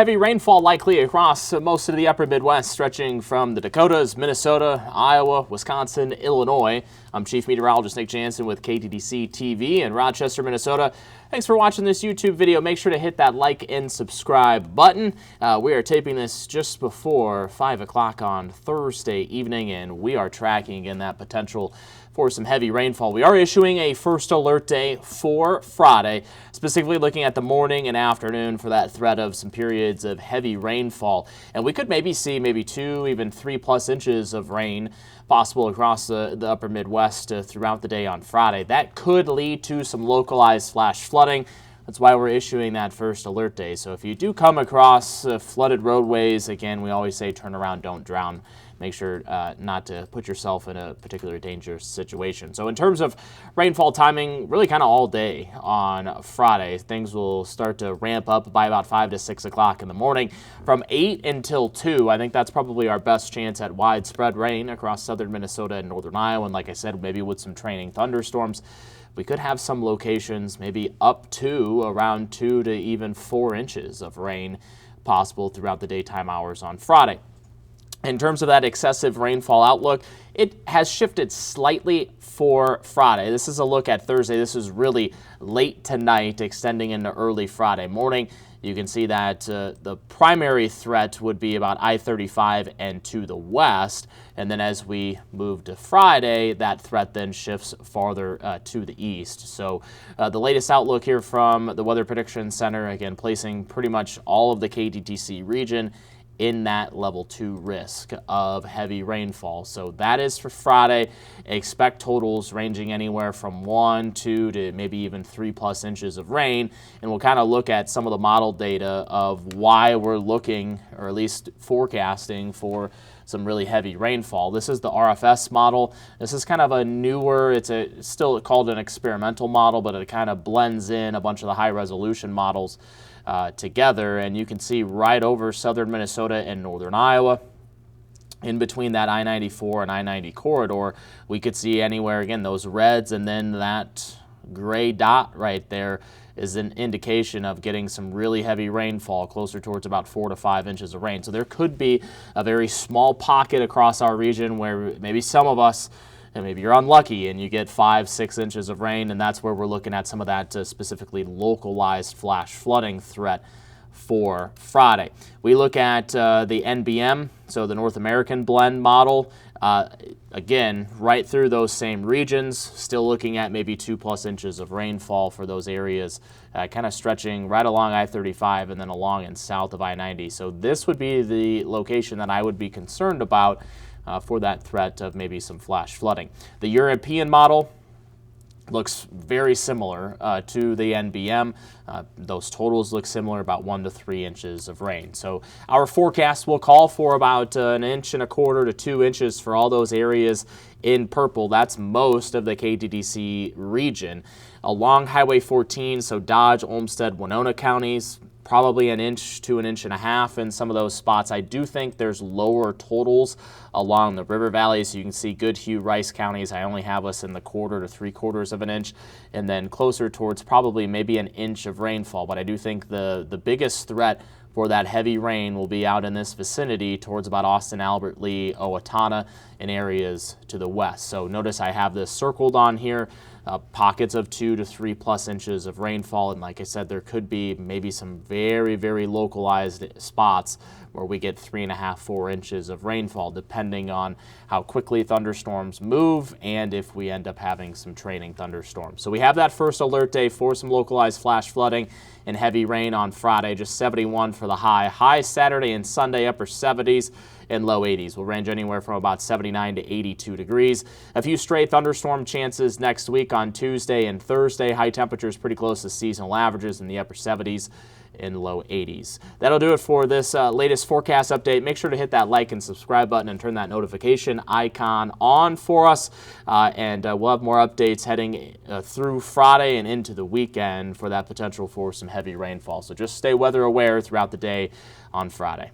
Heavy rainfall likely across most of the upper Midwest, stretching from the Dakotas, Minnesota, Iowa, Wisconsin, Illinois. I'm Chief Meteorologist Nick Jansen with KTTC TV in Rochester, Minnesota. Thanks for watching this YouTube video. Make sure to hit that like and subscribe button. We are taping this just before 5 o'clock on Thursday evening, and we are tracking in that potential for some heavy rainfall. We are issuing a first alert day for Friday, specifically looking at the morning and afternoon for that threat of some periods of heavy rainfall. And we could maybe see 2, even 3+ inches of rain possible across the upper Midwest throughout the day on Friday. That could lead to some localized flash flooding. That's why we're issuing that first alert day. So if you do come across flooded roadways, again, we always say turn around, don't drown. Make sure not to put yourself in a particularly dangerous situation. So in terms of rainfall timing, really kind of all day on Friday. Things will start to ramp up by about 5 to 6 o'clock in the morning. From 8 until 2, I think that's probably our best chance at widespread rain across southern Minnesota and northern Iowa. And like I said, maybe with some training thunderstorms. We could have some locations maybe up to around 2 to even 4 inches of rain possible throughout the daytime hours on Friday. In terms of that excessive rainfall outlook, it has shifted slightly for Friday. This is a look at Thursday. This is really late tonight, extending into early Friday morning. You can see that the primary threat would be about I-35 and to the west. And then as we move to Friday, that threat then shifts farther to the east. So the latest outlook here from the Weather Prediction Center, again, placing pretty much all of the KTTC region in that level 2 risk of heavy rainfall. So that is for Friday. Expect totals ranging anywhere from 1, 2 to maybe even 3+ inches of rain. And we'll kind of look at some of the model data of why we're looking, or at least forecasting, for some really heavy rainfall. This is the RFS model. This is kind of a newer, it's still called an experimental model, but it kind of blends in a bunch of the high resolution models together, and you can see right over southern Minnesota and northern Iowa, in between that I-94 and I-90 corridor, we could see anywhere, again, those reds, and then that gray dot right there is an indication of getting some really heavy rainfall, closer towards about 4 to 5 inches of rain. So there could be a very small pocket across our region where maybe some of us, and maybe you're unlucky and you get 5, 6 inches of rain, and that's where we're looking at some of that specifically localized flash flooding threat for Friday. We look at the NBM, so the North American blend model. Again, right through those same regions, still looking at maybe 2+ inches of rainfall for those areas, kind of stretching right along I-35 and then along and south of I-90. So this would be the location that I would be concerned about for that threat of maybe some flash flooding. The European model looks very similar to the NBM. Those totals look similar, about 1 to 3 inches of rain. So our forecast will call for about 1.25 inches to 2 inches for all those areas in purple. That's most of the KTTC region. Along Highway 14, so Dodge, Olmsted, Winona counties, probably 1 inch to 1.5 inches in some of those spots. I do think there's lower totals along the river valleys. So you can see Goodhue, Rice counties, I only have us in the 1/4 to 3/4 of an inch, and then closer towards probably maybe 1 inch of rainfall. But I do think the biggest threat for that heavy rain will be out in this vicinity towards about Austin, Albert Lee, Owatonna, and areas to the west. So notice I have this circled on here. Pockets of 2 to 3+ inches of rainfall, and like I said, there could be maybe some very, very localized spots where we get 3.5 to 4 inches of rainfall, depending on how quickly thunderstorms move and if we end up having some training thunderstorms. So we have that first alert day for some localized flash flooding and heavy rain on Friday, just 71 for the high. High Saturday and Sunday, upper 70s and low 80s. Will range anywhere from about 79 to 82 degrees. A few stray thunderstorm chances next week on Tuesday and Thursday. High temperatures pretty close to seasonal averages in the upper 70s and low 80s. That'll do it for this latest forecast update. Make sure to hit that like and subscribe button and turn that notification icon on for us. And we'll have more updates heading through Friday and into the weekend for that potential for some heavy rainfall. So just stay weather aware throughout the day on Friday.